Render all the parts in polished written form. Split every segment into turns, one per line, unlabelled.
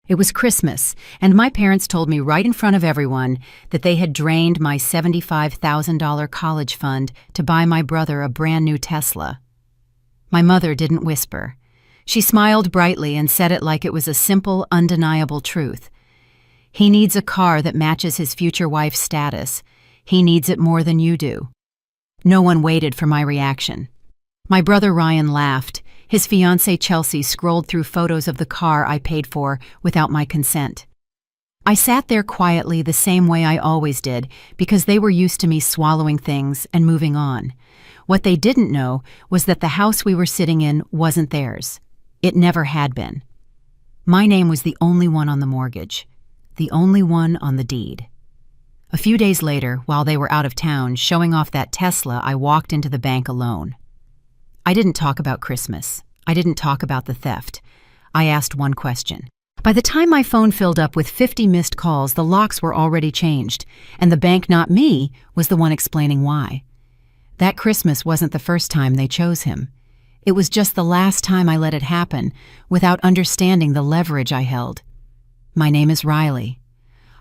It was Christmas, and my parents told me right in front of everyone that they had drained my $75,000 college fund to buy my brother a brand new Tesla. My mother didn't whisper. She smiled brightly and said it like it was a simple, undeniable truth. He needs a car that matches his future wife's status. He needs it more than you do. No one waited for my reaction. My brother Ryan laughed. His fiancée Chelsea scrolled through photos of the car I paid for without my consent. I sat there quietly the same way I always did because they were used to me swallowing things and moving on. What they didn't know was that the house we were sitting in wasn't theirs. It never had been. My name was the only one on the mortgage, the only one on the deed. A few days later, while they were out of town showing off that Tesla, I walked into the bank alone. I didn't talk about Christmas. I didn't talk about the theft. I asked one question. By the time my phone filled up with 50 missed calls, the locks were already changed, and the bank, not me, was the one explaining why. That Christmas wasn't the first time they chose him. It was just the last time I let it happen without understanding the leverage I held. My name is Riley.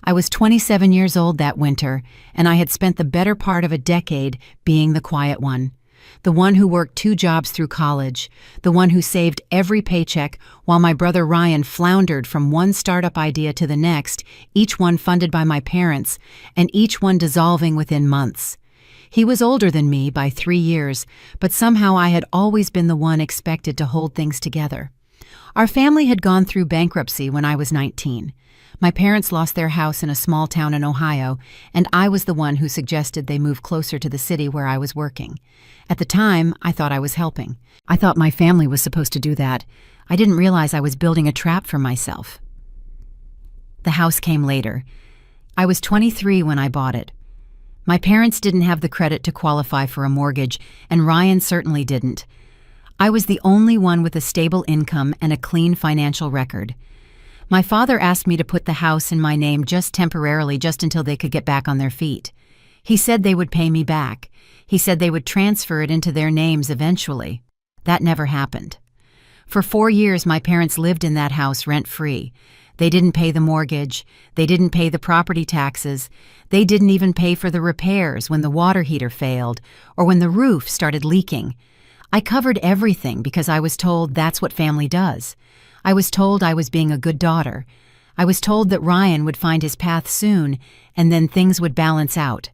I was 27 years old that winter, and I had spent the better part of a decade being the quiet one. The one who worked 2 jobs through college, the one who saved every paycheck while my brother Ryan floundered from one startup idea to the next, each one funded by my parents, and each one dissolving within months. He was older than me by 3 years, but somehow I had always been the one expected to hold things together. Our family had gone through bankruptcy when I was 19. My parents lost their house in a small town in Ohio, and I was the one who suggested they move closer to the city where I was working. At the time, I thought I was helping. I thought my family was supposed to do that. I didn't realize I was building a trap for myself. The house came later. I was 23 when I bought it. My parents didn't have the credit to qualify for a mortgage, and Ryan certainly didn't. I was the only one with a stable income and a clean financial record. My father asked me to put the house in my name just temporarily, just until they could get back on their feet. He said they would pay me back. He said they would transfer it into their names eventually. That never happened. For 4 years, my parents lived in that house rent-free. They didn't pay the mortgage. They didn't pay the property taxes. They didn't even pay for the repairs when the water heater failed or when the roof started leaking. I covered everything because I was told that's what family does. I was told I was being a good daughter. I was told that Ryan would find his path soon, and then things would balance out.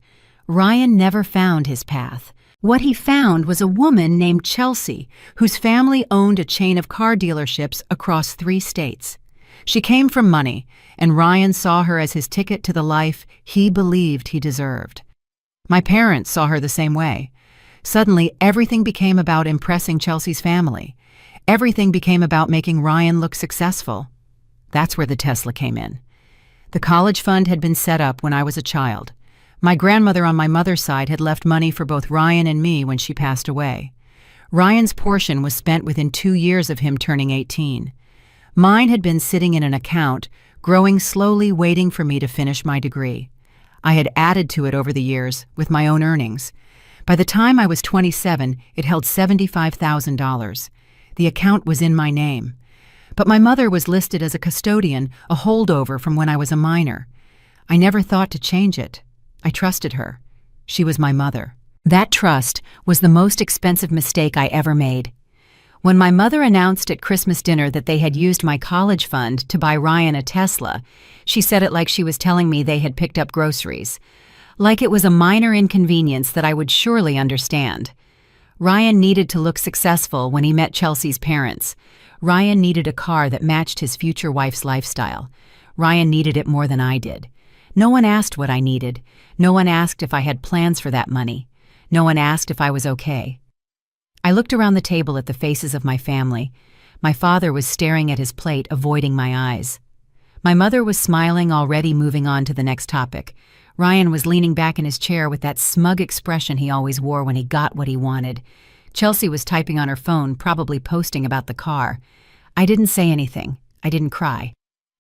Ryan never found his path. What he found was a woman named Chelsea, whose family owned a chain of car dealerships across 3 states. She came from money, and Ryan saw her as his ticket to the life he believed he deserved. My parents saw her the same way. Suddenly, everything became about impressing Chelsea's family. Everything became about making Ryan look successful. That's where the Tesla came in. The college fund had been set up when I was a child. My grandmother on my mother's side had left money for both Ryan and me when she passed away. Ryan's portion was spent within 2 years of him turning 18. Mine had been sitting in an account, growing slowly, waiting for me to finish my degree. I had added to it over the years with my own earnings. By the time I was 27, it held $75,000. The account was in my name. But my mother was listed as a custodian, a holdover from when I was a minor. I never thought to change it. I trusted her. She was my mother. That trust was the most expensive mistake I ever made. When my mother announced at Christmas dinner that they had used my college fund to buy Ryan a Tesla, she said it like she was telling me they had picked up groceries. Like it was a minor inconvenience that I would surely understand. Ryan needed to look successful when he met Chelsea's parents. Ryan needed a car that matched his future wife's lifestyle. Ryan needed it more than I did. No one asked what I needed. No one asked if I had plans for that money. No one asked if I was okay. I looked around the table at the faces of my family. My father was staring at his plate, avoiding my eyes. My mother was smiling, already moving on to the next topic. Ryan was leaning back in his chair with that smug expression he always wore when he got what he wanted. Chelsea was typing on her phone, probably posting about the car. I didn't say anything. I didn't cry.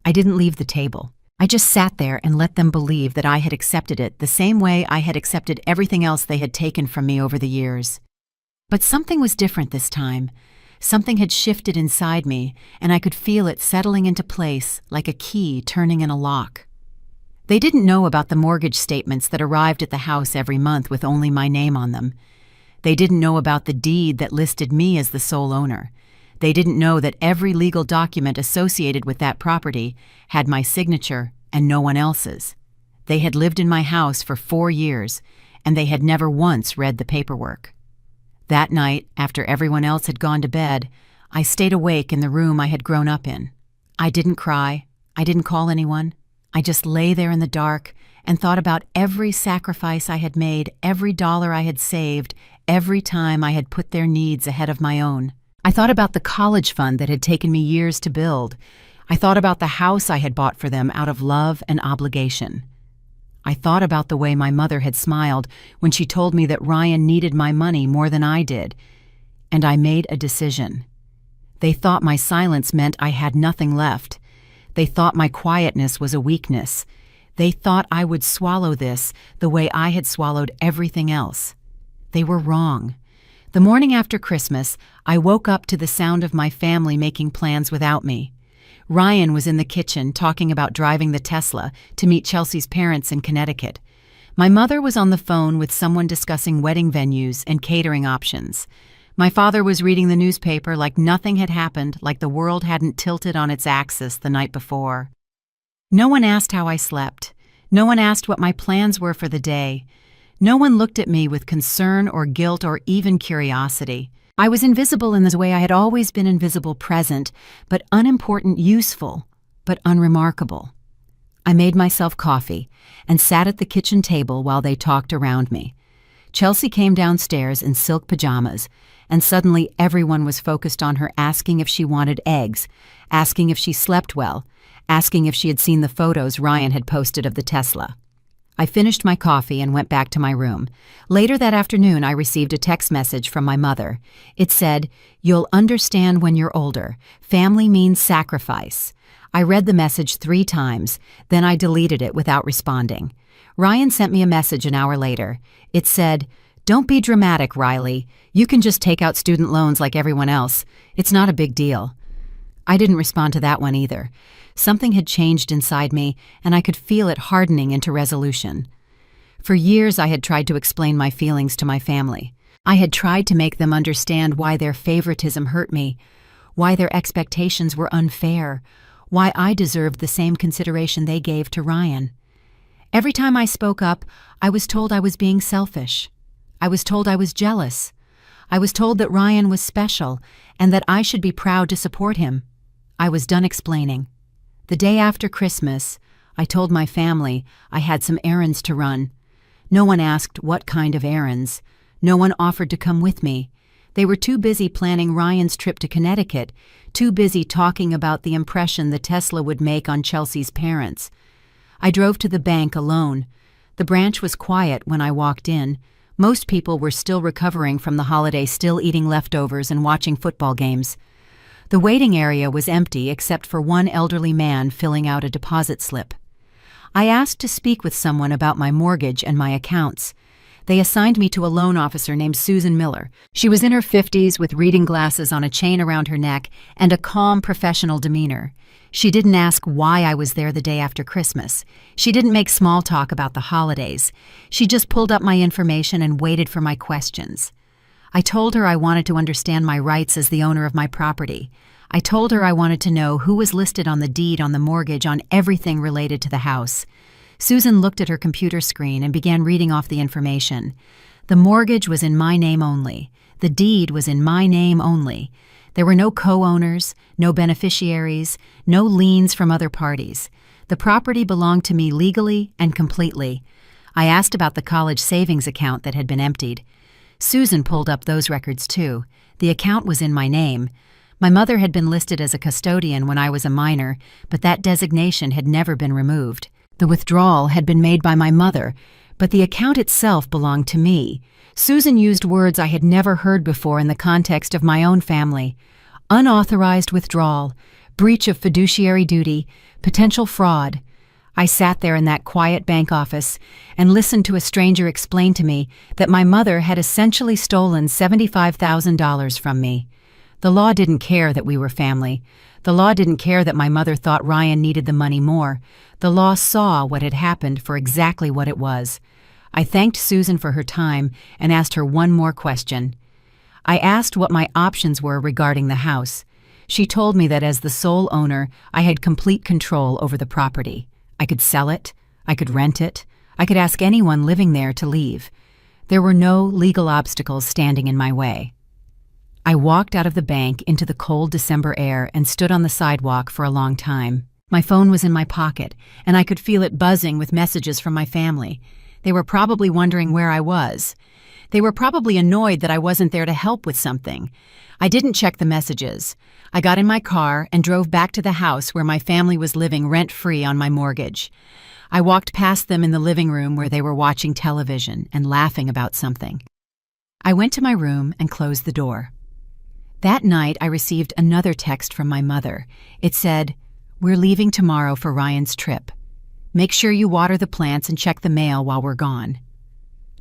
I didn't leave the table. I just sat there and let them believe that I had accepted it the same way I had accepted everything else they had taken from me over the years. But something was different this time. Something had shifted inside me, and I could feel it settling into place like a key turning in a lock. They didn't know about the mortgage statements that arrived at the house every month with only my name on them. They didn't know about the deed that listed me as the sole owner. They didn't know that every legal document associated with that property had my signature and no one else's. They had lived in my house for 4 years, and they had never once read the paperwork. That night, after everyone else had gone to bed, I stayed awake in the room I had grown up in. I didn't cry. I didn't call anyone. I just lay there in the dark and thought about every sacrifice I had made, every dollar I had saved, every time I had put their needs ahead of my own. I thought about the college fund that had taken me years to build. I thought about the house I had bought for them out of love and obligation. I thought about the way my mother had smiled when she told me that Ryan needed my money more than I did, and I made a decision. They thought my silence meant I had nothing left. They thought my quietness was a weakness. They thought I would swallow this the way I had swallowed everything else. They were wrong. The morning after Christmas, I woke up to the sound of my family making plans without me. Ryan was in the kitchen talking about driving the Tesla to meet Chelsea's parents in Connecticut. My mother was on the phone with someone discussing wedding venues and catering options. My father was reading the newspaper like nothing had happened, like the world hadn't tilted on its axis the night before. No one asked how I slept. No one asked what my plans were for the day. No one looked at me with concern or guilt or even curiosity. I was invisible in the way I had always been invisible, present, but unimportant, useful, but unremarkable. I made myself coffee and sat at the kitchen table while they talked around me. Chelsea came downstairs in silk pajamas, and suddenly everyone was focused on her, asking if she wanted eggs, asking if she slept well, asking if she had seen the photos Ryan had posted of the Tesla. I finished my coffee and went back to my room. Later that afternoon, I received a text message from my mother. It said, "You'll understand when you're older. Family means sacrifice." I read the message 3 times, then I deleted it without responding. Ryan sent me a message an hour later. It said, "Don't be dramatic, Riley. You can just take out student loans like everyone else. It's not a big deal." I didn't respond to that one either. Something had changed inside me, and I could feel it hardening into resolution. For years, I had tried to explain my feelings to my family. I had tried to make them understand why their favoritism hurt me, why their expectations were unfair, why I deserved the same consideration they gave to Ryan. Every time I spoke up, I was told I was being selfish. I was told I was jealous. I was told that Ryan was special and that I should be proud to support him. I was done explaining. The day after Christmas, I told my family I had some errands to run. No one asked what kind of errands. No one offered to come with me. They were too busy planning Ryan's trip to Connecticut, too busy talking about the impression the Tesla would make on Chelsea's parents. I drove to the bank alone. The branch was quiet when I walked in. Most people were still recovering from the holiday, still eating leftovers and watching football games. The waiting area was empty except for one elderly man filling out a deposit slip. I asked to speak with someone about my mortgage and my accounts. They assigned me to a loan officer named Susan Miller. She was in her 50s with reading glasses on a chain around her neck and a calm, professional demeanor. She didn't ask why I was there the day after Christmas. She didn't make small talk about the holidays. She just pulled up my information and waited for my questions. I told her I wanted to understand my rights as the owner of my property. I told her I wanted to know who was listed on the deed, on the mortgage, on everything related to the house. Susan looked at her computer screen and began reading off the information. The mortgage was in my name only. The deed was in my name only. There were no co-owners, no beneficiaries, no liens from other parties. The property belonged to me legally and completely. I asked about the college savings account that had been emptied. Susan pulled up those records too. The account was in my name. My mother had been listed as a custodian when I was a minor, but that designation had never been removed. The withdrawal had been made by my mother, but the account itself belonged to me. Susan used words I had never heard before in the context of my own family. Unauthorized withdrawal, breach of fiduciary duty, potential fraud. I sat there in that quiet bank office and listened to a stranger explain to me that my mother had essentially stolen $75,000 from me. The law didn't care that we were family. The law didn't care that my mother thought Ryan needed the money more. The law saw what had happened for exactly what it was. I thanked Susan for her time and asked her one more question. I asked what my options were regarding the house. She told me that as the sole owner, I had complete control over the property. I could sell it. I could rent it. I could ask anyone living there to leave. There were no legal obstacles standing in my way. I walked out of the bank into the cold December air and stood on the sidewalk for a long time. My phone was in my pocket, and I could feel it buzzing with messages from my family. They were probably wondering where I was. They were probably annoyed that I wasn't there to help with something. I didn't check the messages. I got in my car and drove back to the house where my family was living rent-free on my mortgage. I walked past them in the living room where they were watching television and laughing about something. I went to my room and closed the door. That night, I received another text from my mother. It said, "We're leaving tomorrow for Ryan's trip. Make sure you water the plants and check the mail while we're gone."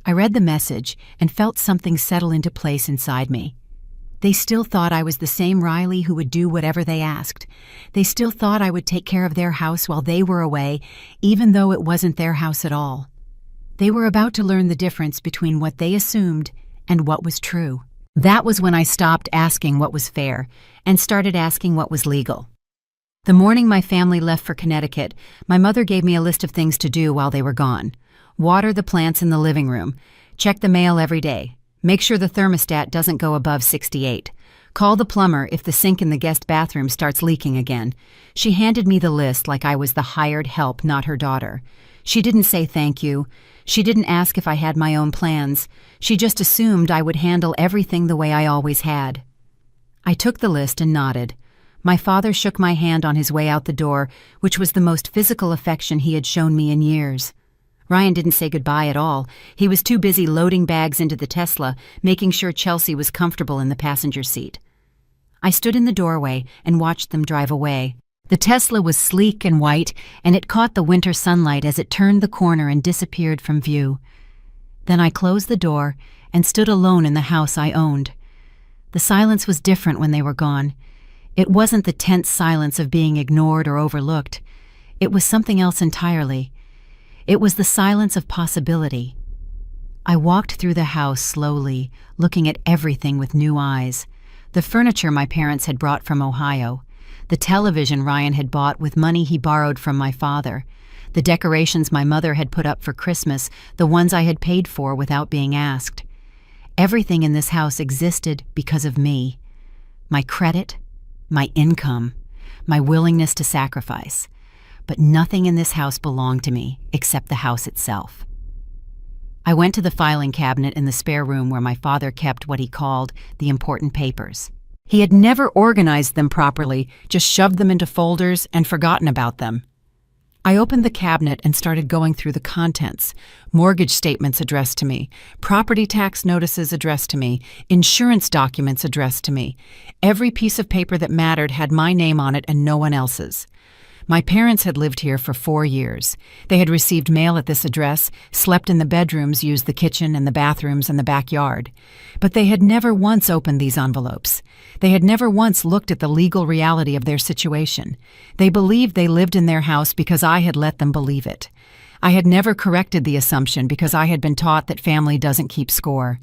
I read the message and felt something settle into place inside me. They still thought I was the same Riley who would do whatever they asked. They still thought I would take care of their house while they were away, even though it wasn't their house at all. They were about to learn the difference between what they assumed and what was true. That was when I stopped asking what was fair and started asking what was legal. The morning my family left for Connecticut, my mother gave me a list of things to do while they were gone. Water the plants in the living room. Check the mail every day. Make sure the thermostat doesn't go above 68. Call the plumber if the sink in the guest bathroom starts leaking again. She handed me the list like I was the hired help, not her daughter. She didn't say thank you. She didn't ask if I had my own plans. She just assumed I would handle everything the way I always had. I took the list and nodded. My father shook my hand on his way out the door, which was the most physical affection he had shown me in years. Ryan didn't say goodbye at all. He was too busy loading bags into the Tesla, making sure Chelsea was comfortable in the passenger seat. I stood in the doorway and watched them drive away. The Tesla was sleek and white, and it caught the winter sunlight as it turned the corner and disappeared from view. Then I closed the door and stood alone in the house I owned. The silence was different when they were gone. It wasn't the tense silence of being ignored or overlooked. It was something else entirely. It was the silence of possibility. I walked through the house slowly, looking at everything with new eyes. The furniture my parents had brought from Ohio. The television Ryan had bought with money he borrowed from my father. The decorations my mother had put up for Christmas, the ones I had paid for without being asked. Everything in this house existed because of me. My credit, my income, my willingness to sacrifice. But nothing in this house belonged to me except the house itself. I went to the filing cabinet in the spare room where my father kept what he called the important papers. He had never organized them properly, just shoved them into folders and forgotten about them. I opened the cabinet and started going through the contents. Mortgage statements addressed to me, property tax notices addressed to me, insurance documents addressed to me. Every piece of paper that mattered had my name on it and no one else's. My parents had lived here for 4 years. They had received mail at this address, slept in the bedrooms, used the kitchen and the bathrooms and the backyard. But they had never once opened these envelopes. They had never once looked at the legal reality of their situation. They believed they lived in their house because I had let them believe it. I had never corrected the assumption because I had been taught that family doesn't keep score.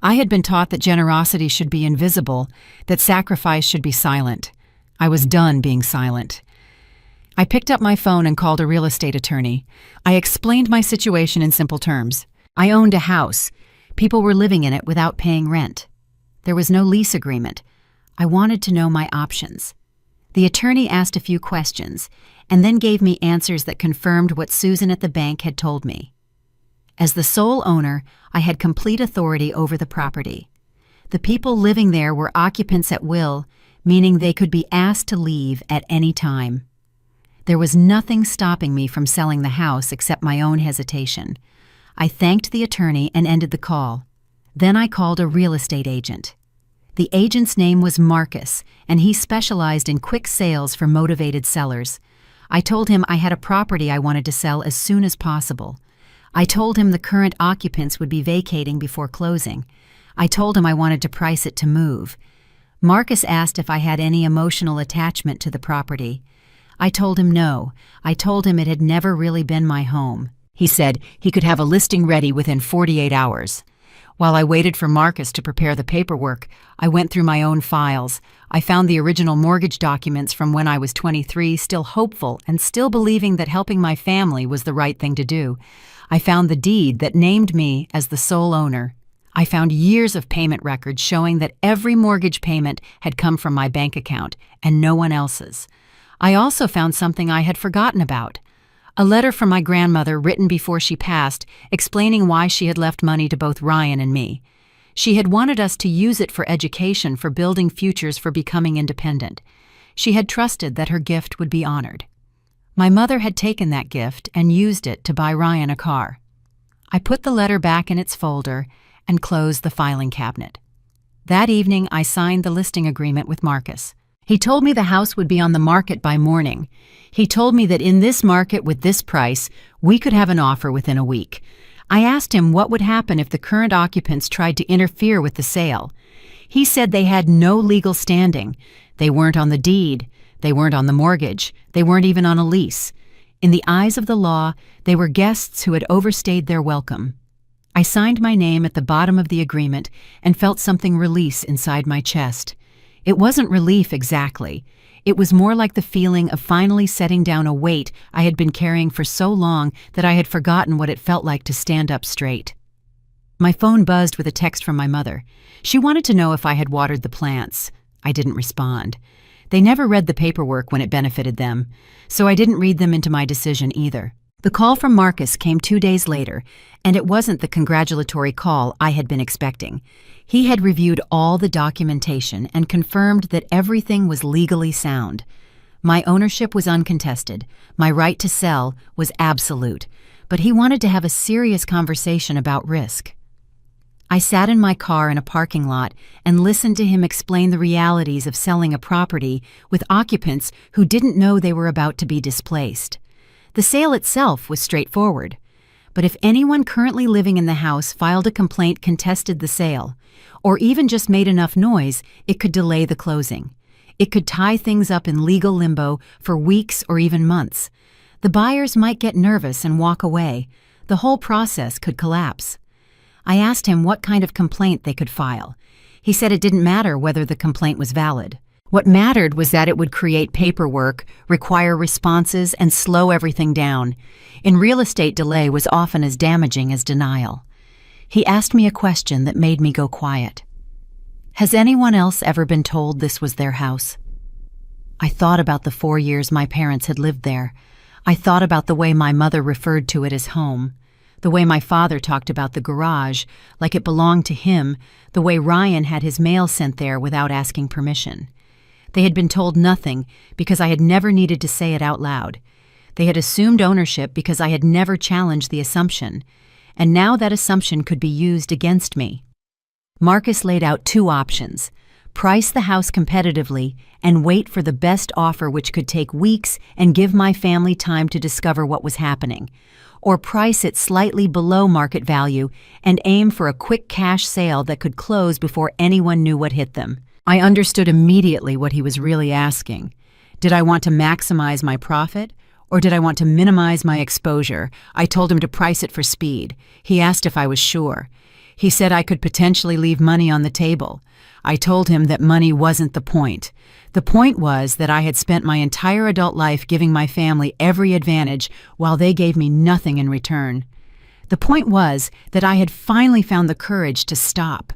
I had been taught that generosity should be invisible, that sacrifice should be silent. I was done being silent. I picked up my phone and called a real estate attorney. I explained my situation in simple terms. I owned a house. People were living in it without paying rent. There was no lease agreement. I wanted to know my options. The attorney asked a few questions and then gave me answers that confirmed what Susan at the bank had told me. As the sole owner, I had complete authority over the property. The people living there were occupants at will, meaning they could be asked to leave at any time. There was nothing stopping me from selling the house except my own hesitation. I thanked the attorney and ended the call. Then I called a real estate agent. The agent's name was Marcus, and he specialized in quick sales for motivated sellers. I told him I had a property I wanted to sell as soon as possible. I told him the current occupants would be vacating before closing. I told him I wanted to price it to move. Marcus asked if I had any emotional attachment to the property. I told him no. I told him it had never really been my home. He said he could have a listing ready within 48 hours. While I waited for Marcus to prepare the paperwork, I went through my own files. I found the original mortgage documents from when I was 23, still hopeful and still believing that helping my family was the right thing to do. I found the deed that named me as the sole owner. I found years of payment records showing that every mortgage payment had come from my bank account and no one else's. I also found something I had forgotten about. A letter from my grandmother written before she passed, explaining why she had left money to both Ryan and me. She had wanted us to use it for education, for building futures, for becoming independent. She had trusted that her gift would be honored. My mother had taken that gift and used it to buy Ryan a car. I put the letter back in its folder and closed the filing cabinet. That evening, I signed the listing agreement with Marcus. He told me the house would be on the market by morning. He told me that in this market with this price, we could have an offer within a week. I asked him what would happen if the current occupants tried to interfere with the sale. He said they had no legal standing. They weren't on the deed. They weren't on the mortgage. They weren't even on a lease. In the eyes of the law, they were guests who had overstayed their welcome. I signed my name at the bottom of the agreement and felt something release inside my chest. It wasn't relief exactly. It was more like the feeling of finally setting down a weight I had been carrying for so long that I had forgotten what it felt like to stand up straight. My phone buzzed with a text from my mother. She wanted to know if I had watered the plants. I didn't respond. They never read the paperwork when it benefited them, so I didn't read them into my decision either. The call from Marcus came 2 days later, and it wasn't the congratulatory call I had been expecting. He had reviewed all the documentation and confirmed that everything was legally sound. My ownership was uncontested. My right to sell was absolute. But he wanted to have a serious conversation about risk. I sat in my car in a parking lot and listened to him explain the realities of selling a property with occupants who didn't know they were about to be displaced. The sale itself was straightforward. But if anyone currently living in the house filed a complaint, contested the sale, or even just made enough noise, it could delay the closing. It could tie things up in legal limbo for weeks or even months. The buyers might get nervous and walk away. The whole process could collapse. I asked him what kind of complaint they could file. He said it didn't matter whether the complaint was valid. What mattered was that it would create paperwork, require responses, and slow everything down. In real estate, delay was often as damaging as denial. He asked me a question that made me go quiet. Has anyone else ever been told this was their house? I thought about the 4 years my parents had lived there. I thought about the way my mother referred to it as home, the way my father talked about the garage like it belonged to him, the way Ryan had his mail sent there without asking permission. They had been told nothing because I had never needed to say it out loud. They had assumed ownership because I had never challenged the assumption, and now that assumption could be used against me. Marcus laid out 2 options: price the house competitively and wait for the best offer, which could take weeks and give my family time to discover what was happening, or price it slightly below market value and aim for a quick cash sale that could close before anyone knew what hit them. I understood immediately what he was really asking. Did I want to maximize my profit, or did I want to minimize my exposure? I told him to price it for speed. He asked if I was sure. He said I could potentially leave money on the table. I told him that money wasn't the point. The point was that I had spent my entire adult life giving my family every advantage while they gave me nothing in return. The point was that I had finally found the courage to stop.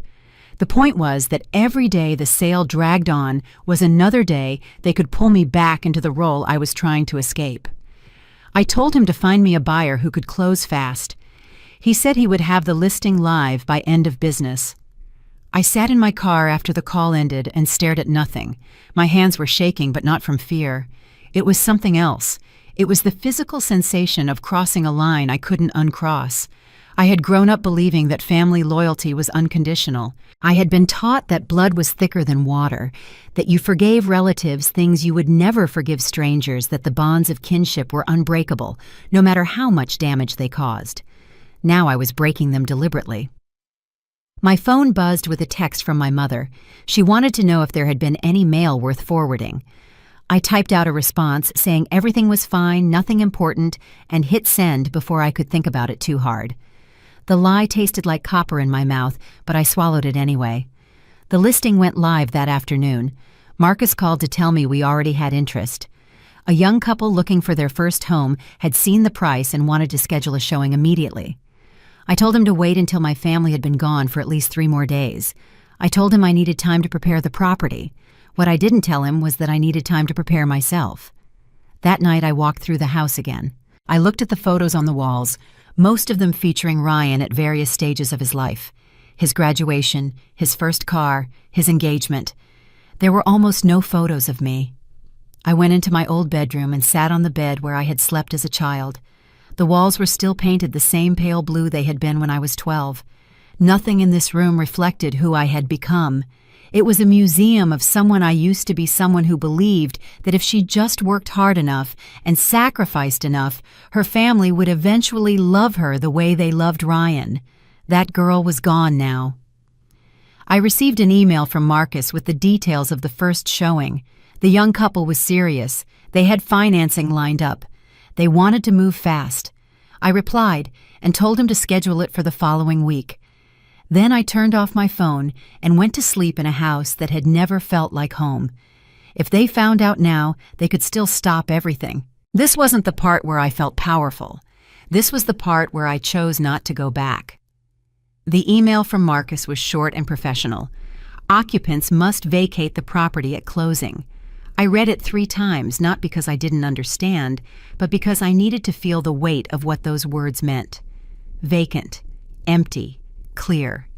The point was that every day the sale dragged on was another day they could pull me back into the role I was trying to escape. I told him to find me a buyer who could close fast. He said he would have the listing live by end of business. I sat in my car after the call ended and stared at nothing. My hands were shaking, but not from fear. It was something else. It was the physical sensation of crossing a line I couldn't uncross. I had grown up believing that family loyalty was unconditional. I had been taught that blood was thicker than water, that you forgave relatives things you would never forgive strangers, that the bonds of kinship were unbreakable, no matter how much damage they caused. Now I was breaking them deliberately. My phone buzzed with a text from my mother. She wanted to know if there had been any mail worth forwarding. I typed out a response saying everything was fine, nothing important, and hit send before I could think about it too hard. The lie tasted like copper in my mouth, but I swallowed it anyway. The listing went live that afternoon. Marcus called to tell me we already had interest. A young couple looking for their first home had seen the price and wanted to schedule a showing immediately. I told him to wait until my family had been gone for at least 3 more days. I told him I needed time to prepare the property. What I didn't tell him was that I needed time to prepare myself. That night I walked through the house again. I looked at the photos on the walls, most of them featuring Ryan at various stages of his life. His graduation, his first car, his engagement. There were almost no photos of me. I went into my old bedroom and sat on the bed where I had slept as a child. The walls were still painted the same pale blue they had been when I was 12. Nothing in this room reflected who I had become. It was a museum of someone I used to be, someone who believed that if she just worked hard enough and sacrificed enough, her family would eventually love her the way they loved Ryan. That girl was gone now. I received an email from Marcus with the details of the first showing. The young couple was serious. They had financing lined up. They wanted to move fast. I replied and told him to schedule it for the following week. Then I turned off my phone and went to sleep in a house that had never felt like home. If they found out now, they could still stop everything. This wasn't the part where I felt powerful. This was the part where I chose not to go back. The email from Marcus was short and professional. Occupants must vacate the property at closing. I read it 3 times, not because I didn't understand, but because I needed to feel the weight of what those words meant. Vacant, empty, clear.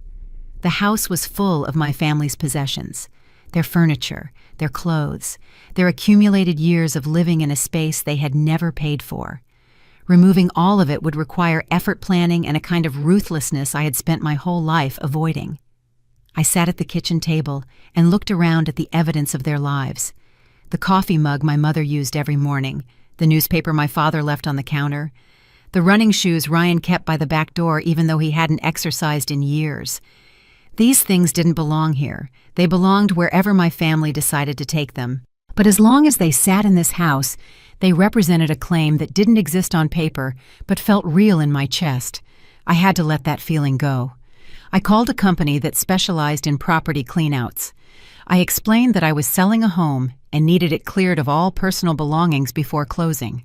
The house was full of my family's possessions, their furniture, their clothes, their accumulated years of living in a space they had never paid for. Removing all of it would require effort planning and a kind of ruthlessness I had spent my whole life avoiding. I sat at the kitchen table and looked around at the evidence of their lives. The coffee mug my mother used every morning, the newspaper my father left on the counter, the running shoes Ryan kept by the back door even though he hadn't exercised in years. These things didn't belong here. They belonged wherever my family decided to take them. But as long as they sat in this house, they represented a claim that didn't exist on paper but felt real in my chest. I had to let that feeling go. I called a company that specialized in property cleanouts. I explained that I was selling a home and needed it cleared of all personal belongings before closing.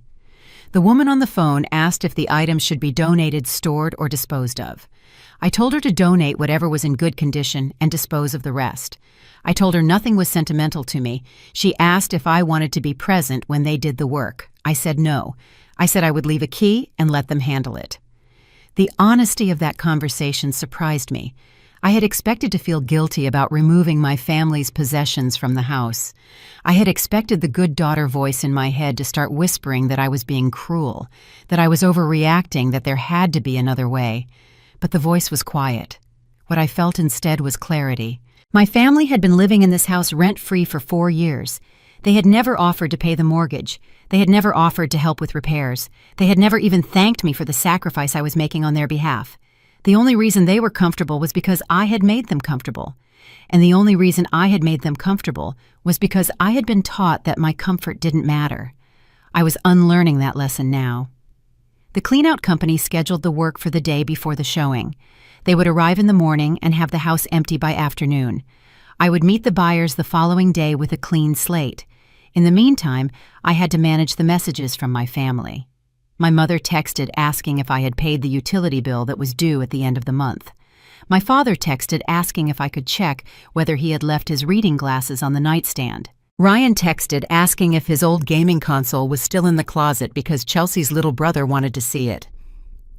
The woman on the phone asked if the items should be donated, stored, or disposed of. I told her to donate whatever was in good condition and dispose of the rest. I told her nothing was sentimental to me. She asked if I wanted to be present when they did the work. I said no. I said I would leave a key and let them handle it. The honesty of that conversation surprised me. I had expected to feel guilty about removing my family's possessions from the house. I had expected the good daughter voice in my head to start whispering that I was being cruel, that I was overreacting, that there had to be another way. But the voice was quiet. What I felt instead was clarity. My family had been living in this house rent-free for 4 years. They had never offered to pay the mortgage. They had never offered to help with repairs. They had never even thanked me for the sacrifice I was making on their behalf. The only reason they were comfortable was because I had made them comfortable. And the only reason I had made them comfortable was because I had been taught that my comfort didn't matter. I was unlearning that lesson now. The cleanout company scheduled the work for the day before the showing. They would arrive in the morning and have the house empty by afternoon. I would meet the buyers the following day with a clean slate. In the meantime, I had to manage the messages from my family. My mother texted asking if I had paid the utility bill that was due at the end of the month. My father texted asking if I could check whether he had left his reading glasses on the nightstand. Ryan texted asking if his old gaming console was still in the closet because Chelsea's little brother wanted to see it.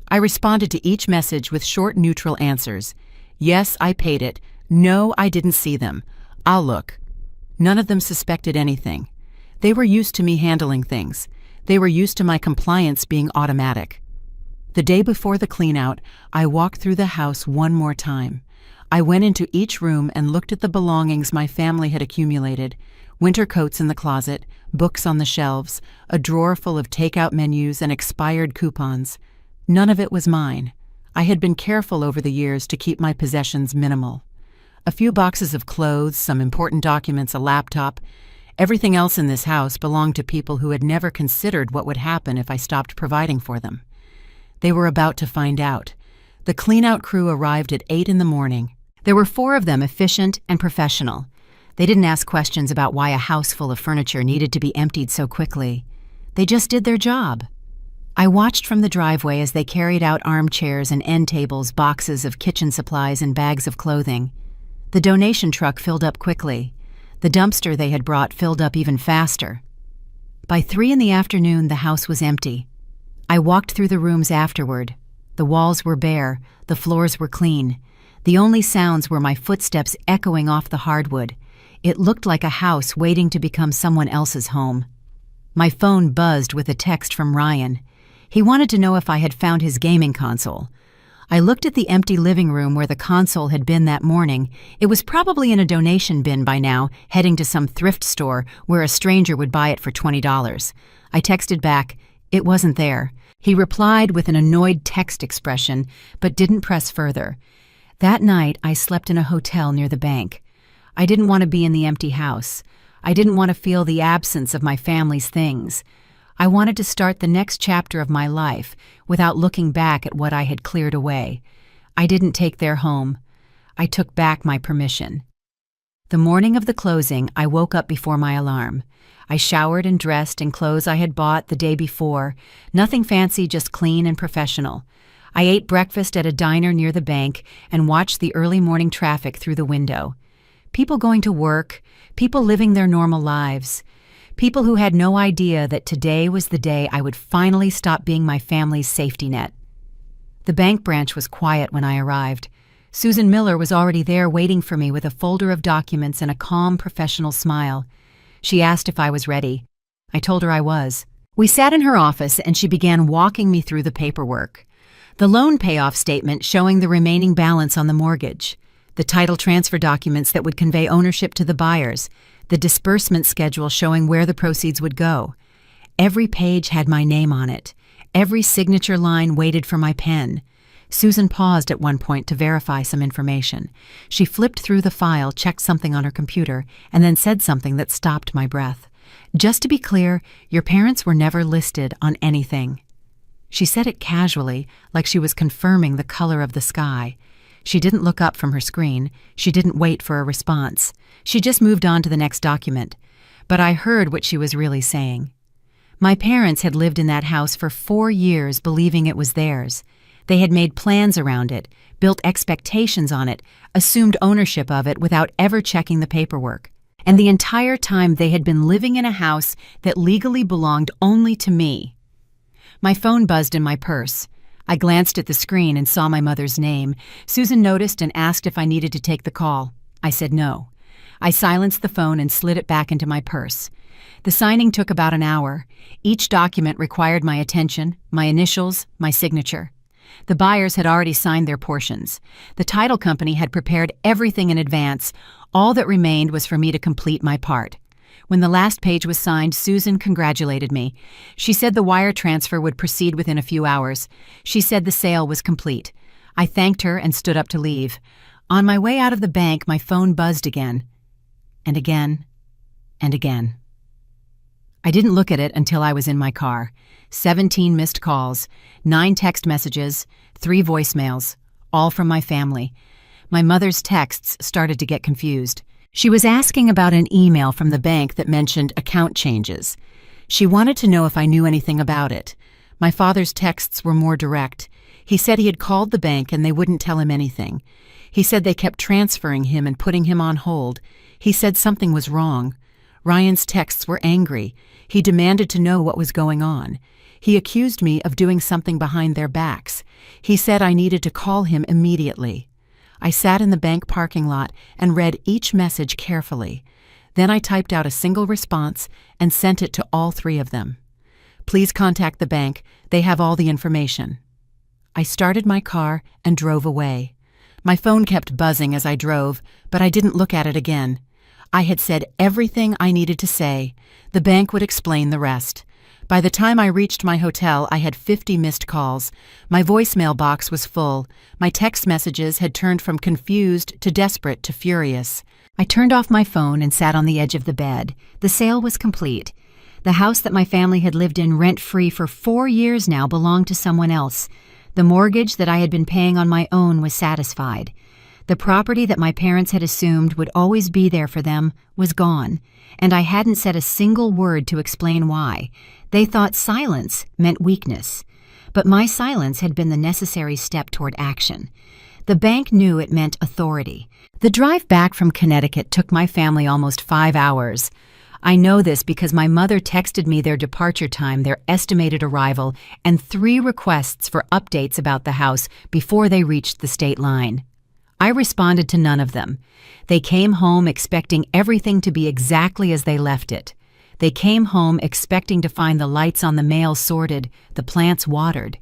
I responded to each message with short, neutral answers. Yes, I paid it. No, I didn't see them. I'll look. None of them suspected anything. They were used to me handling things. They were used to my compliance being automatic. The day before the cleanout, I walked through the house one more time. I went into each room and looked at the belongings my family had accumulated: winter coats in the closet, books on the shelves, a drawer full of takeout menus and expired coupons. None of it was mine. I had been careful over the years to keep my possessions minimal. A few boxes of clothes, some important documents, a laptop. Everything else in this house belonged to people who had never considered what would happen if I stopped providing for them. They were about to find out. The clean-out crew arrived at 8 in the morning. There were 4 of them, efficient and professional. They didn't ask questions about why a house full of furniture needed to be emptied so quickly. They just did their job. I watched from the driveway as they carried out armchairs and end tables, boxes of kitchen supplies and bags of clothing. The donation truck filled up quickly. The dumpster they had brought filled up even faster. By 3 in the afternoon, the house was empty. I walked through the rooms afterward. The walls were bare, the floors were clean. The only sounds were my footsteps echoing off the hardwood. It looked like a house waiting to become someone else's home. My phone buzzed with a text from Ryan. He wanted to know if I had found his gaming console. I looked at the empty living room where the console had been that morning. It was probably in a donation bin by now, heading to some thrift store where a stranger would buy it for $20. I texted back, "It wasn't there." He replied with an annoyed text expression, but didn't press further. That night, I slept in a hotel near the bank. I didn't want to be in the empty house. I didn't want to feel the absence of my family's things. I wanted to start the next chapter of my life without looking back at what I had cleared away. I didn't take their home. I took back my permission. The morning of the closing, I woke up before my alarm. I showered and dressed in clothes I had bought the day before. Nothing fancy, just clean and professional. I ate breakfast at a diner near the bank and watched the early morning traffic through the window. People going to work, people living their normal lives. People who had no idea that today was the day I would finally stop being my family's safety net. The bank branch was quiet when I arrived. Susan Miller was already there waiting for me with a folder of documents and a calm, professional smile. She asked if I was ready. I told her I was. We sat in her office and she began walking me through the paperwork. The loan payoff statement showing the remaining balance on the mortgage. The title transfer documents that would convey ownership to the buyers. The disbursement schedule showing where the proceeds would go. Every page had my name on it. Every signature line waited for my pen. Susan paused at one point to verify some information. She flipped through the file, checked something on her computer, and then said something that stopped my breath. "Just to be clear, your parents were never listed on anything." She said it casually, like she was confirming the color of the sky. She didn't look up from her screen. She didn't wait for a response. She just moved on to the next document. But I heard what she was really saying. My parents had lived in that house for 4 years believing it was theirs. They had made plans around it, built expectations on it, assumed ownership of it without ever checking the paperwork. And the entire time they had been living in a house that legally belonged only to me. My phone buzzed in my purse. I glanced at the screen and saw my mother's name. Susan noticed and asked if I needed to take the call. I said no. I silenced the phone and slid it back into my purse. The signing took about an hour. Each document required my attention, my initials, my signature. The buyers had already signed their portions. The title company had prepared everything in advance. All that remained was for me to complete my part. When the last page was signed, Susan congratulated me. She said the wire transfer would proceed within a few hours. She said the sale was complete. I thanked her and stood up to leave. On my way out of the bank, my phone buzzed again. And again. And again. I didn't look at it until I was in my car. 17 missed calls, 9 text messages, 3 voicemails, all from my family. My mother's texts started to get confused. She was asking about an email from the bank that mentioned account changes. She wanted to know if I knew anything about it. My father's texts were more direct. He said he had called the bank and they wouldn't tell him anything. He said they kept transferring him and putting him on hold. He said something was wrong. Ryan's texts were angry. He demanded to know what was going on. He accused me of doing something behind their backs. He said I needed to call him immediately. I sat in the bank parking lot and read each message carefully. Then I typed out a single response and sent it to all 3 of them. "Please contact the bank. They have all the information." I started my car and drove away. My phone kept buzzing as I drove, but I didn't look at it again. I had said everything I needed to say. The bank would explain the rest. By the time I reached my hotel, I had 50 missed calls. My voicemail box was full. My text messages had turned from confused to desperate to furious. I turned off my phone and sat on the edge of the bed. The sale was complete. The house that my family had lived in rent-free for 4 years now belonged to someone else. The mortgage that I had been paying on my own was satisfied. The property that my parents had assumed would always be there for them was gone, and I hadn't said a single word to explain why. They thought silence meant weakness, but my silence had been the necessary step toward action. The bank knew it meant authority. The drive back from Connecticut took my family almost 5 hours. I know this because my mother texted me their departure time, their estimated arrival, and 3 requests for updates about the house before they reached the state line. I responded to none of them. They came home expecting everything to be exactly as they left it. They came home expecting to find the lights on the mail sorted, the plants watered.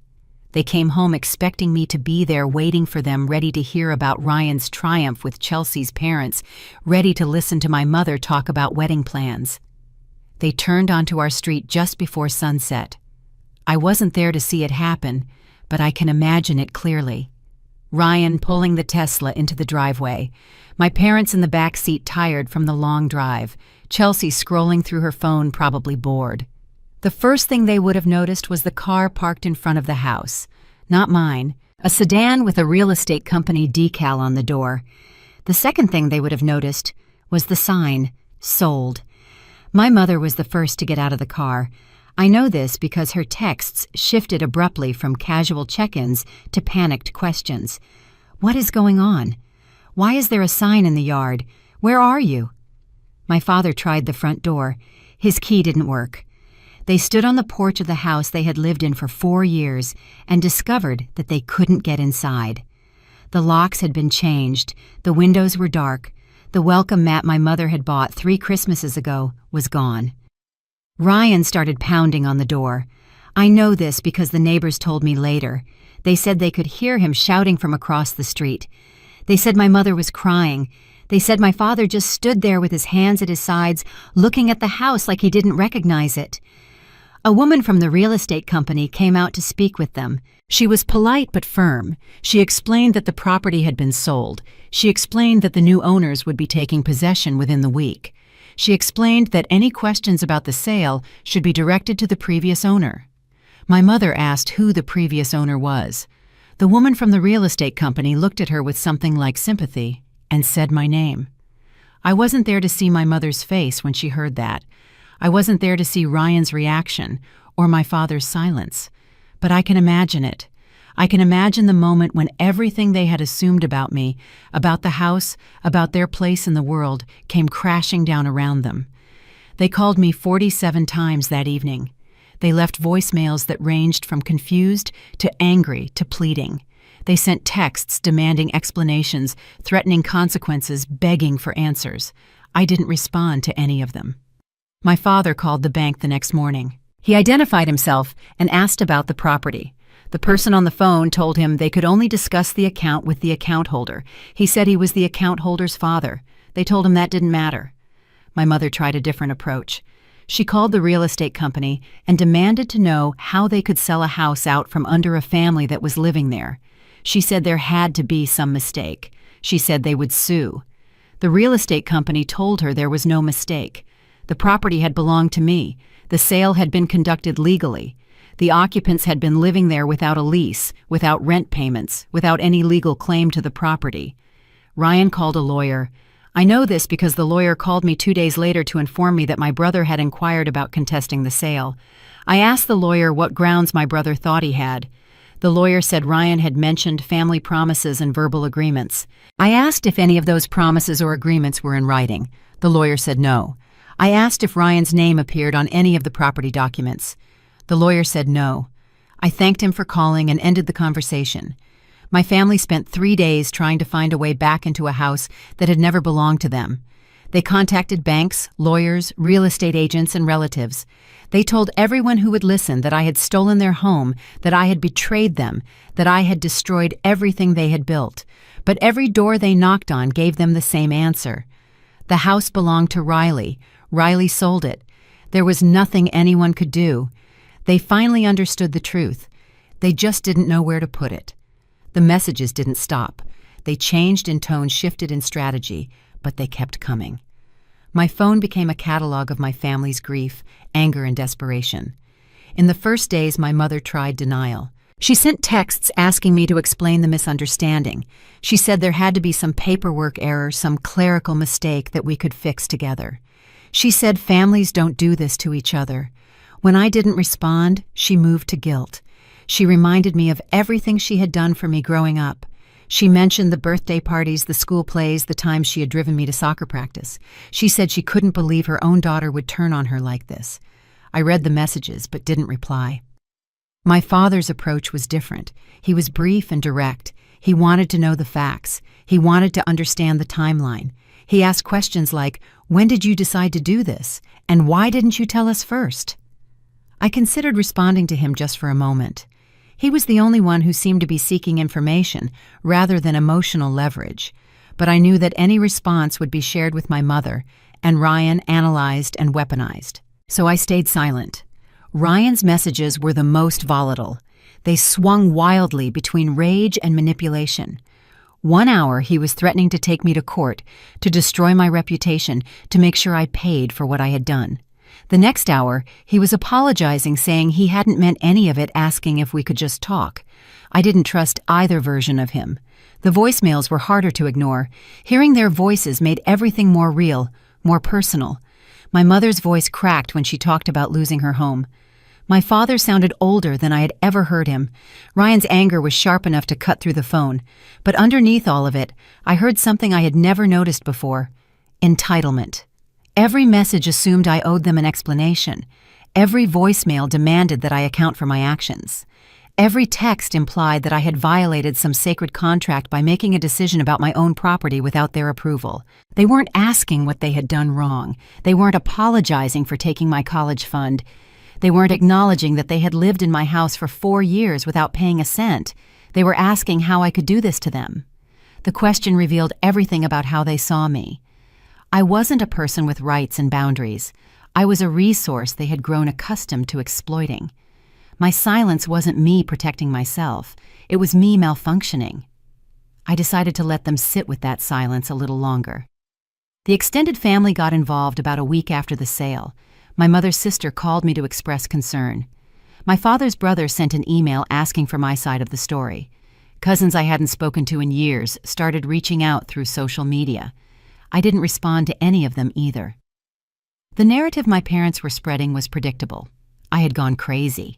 They came home expecting me to be there waiting for them, ready to hear about Ryan's triumph with Chelsea's parents, ready to listen to my mother talk about wedding plans. They turned onto our street just before sunset. I wasn't there to see it happen, but I can imagine it clearly. Ryan pulling the Tesla into the driveway. My parents in the back seat tired from the long drive. Chelsea scrolling through her phone, probably bored. The first thing they would have noticed was the car parked in front of the house. Not mine. A sedan with a real estate company decal on the door. The second thing they would have noticed was the sign, sold. My mother was the first to get out of the car. I know this because her texts shifted abruptly from casual check-ins to panicked questions. What is going on? Why is there a sign in the yard? Where are you? My father tried the front door. His key didn't work. They stood on the porch of the house they had lived in for 4 years and discovered that they couldn't get inside. The locks had been changed. The windows were dark. The welcome mat my mother had bought 3 Christmases ago was gone. Ryan started pounding on the door. I know this because the neighbors told me later. They said they could hear him shouting from across the street. They said my mother was crying. They said my father just stood there with his hands at his sides, looking at the house like he didn't recognize it. A woman from the real estate company came out to speak with them. She was polite but firm. She explained that the property had been sold. She explained that the new owners would be taking possession within the week. She explained that any questions about the sale should be directed to the previous owner. My mother asked who the previous owner was. The woman from the real estate company looked at her with something like sympathy and said my name. I wasn't there to see my mother's face when she heard that. I wasn't there to see Ryan's reaction or my father's silence. But I can imagine it. I can imagine the moment when everything they had assumed about me, about the house, about their place in the world, came crashing down around them. They called me 47 times that evening. They left voicemails that ranged from confused to angry to pleading. They sent texts demanding explanations, threatening consequences, begging for answers. I didn't respond to any of them. My father called the bank the next morning. He identified himself and asked about the property. The person on the phone told him they could only discuss the account with the account holder. He said he was the account holder's father. They told him that didn't matter. My mother tried a different approach. She called the real estate company and demanded to know how they could sell a house out from under a family that was living there. She said there had to be some mistake. She said they would sue. The real estate company told her there was no mistake. The property had belonged to me. The sale had been conducted legally. The occupants had been living there without a lease, without rent payments, without any legal claim to the property. Ryan called a lawyer. I know this because the lawyer called me 2 days later to inform me that my brother had inquired about contesting the sale. I asked the lawyer what grounds my brother thought he had. The lawyer said Ryan had mentioned family promises and verbal agreements. I asked if any of those promises or agreements were in writing. The lawyer said no. I asked if Ryan's name appeared on any of the property documents. The lawyer said no. I thanked him for calling and ended the conversation. My family spent 3 days trying to find a way back into a house that had never belonged to them. They contacted banks, lawyers, real estate agents, and relatives. They told everyone who would listen that I had stolen their home, that I had betrayed them, that I had destroyed everything they had built. But every door they knocked on gave them the same answer. The house belonged to Riley. Riley sold it. There was nothing anyone could do. They finally understood the truth. They just didn't know where to put it. The messages didn't stop. They changed in tone, shifted in strategy, but they kept coming. My phone became a catalog of my family's grief, anger, and desperation. In the first days, my mother tried denial. She sent texts asking me to explain the misunderstanding. She said there had to be some paperwork error, some clerical mistake that we could fix together. She said families don't do this to each other. When I didn't respond, she moved to guilt. She reminded me of everything she had done for me growing up. She mentioned the birthday parties, the school plays, the times she had driven me to soccer practice. She said she couldn't believe her own daughter would turn on her like this. I read the messages but didn't reply. My father's approach was different. He was brief and direct. He wanted to know the facts. He wanted to understand the timeline. He asked questions like, "When did you decide to do this? And why didn't you tell us first?" I considered responding to him just for a moment. He was the only one who seemed to be seeking information rather than emotional leverage. But I knew that any response would be shared with my mother, and Ryan analyzed and weaponized. So I stayed silent. Ryan's messages were the most volatile. They swung wildly between rage and manipulation. 1 hour he was threatening to take me to court, to destroy my reputation, to make sure I paid for what I had done. The next hour, he was apologizing, saying he hadn't meant any of it, asking if we could just talk. I didn't trust either version of him. The voicemails were harder to ignore. Hearing their voices made everything more real, more personal. My mother's voice cracked when she talked about losing her home. My father sounded older than I had ever heard him. Ryan's anger was sharp enough to cut through the phone. But underneath all of it, I heard something I had never noticed before: entitlement. Every message assumed I owed them an explanation. Every voicemail demanded that I account for my actions. Every text implied that I had violated some sacred contract by making a decision about my own property without their approval. They weren't asking what they had done wrong. They weren't apologizing for taking my college fund. They weren't acknowledging that they had lived in my house for 4 years without paying a cent. They were asking how I could do this to them. The question revealed everything about how they saw me. I wasn't a person with rights and boundaries. I was a resource they had grown accustomed to exploiting. My silence wasn't me protecting myself. It was me malfunctioning. I decided to let them sit with that silence a little longer. The extended family got involved about a week after the sale. My mother's sister called me to express concern. My father's brother sent an email asking for my side of the story. Cousins I hadn't spoken to in years started reaching out through social media. I didn't respond to any of them either. The narrative my parents were spreading was predictable. I had gone crazy.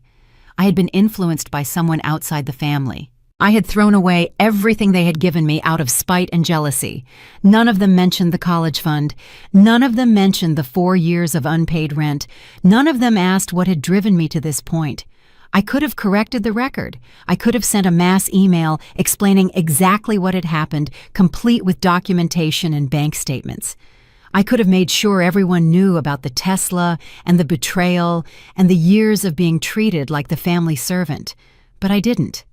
I had been influenced by someone outside the family. I had thrown away everything they had given me out of spite and jealousy. None of them mentioned the college fund. None of them mentioned the 4 years of unpaid rent. None of them asked what had driven me to this point. I could have corrected the record. I could have sent a mass email explaining exactly what had happened, complete with documentation and bank statements. I could have made sure everyone knew about the Tesla and the betrayal and the years of being treated like the family servant. But I didn't.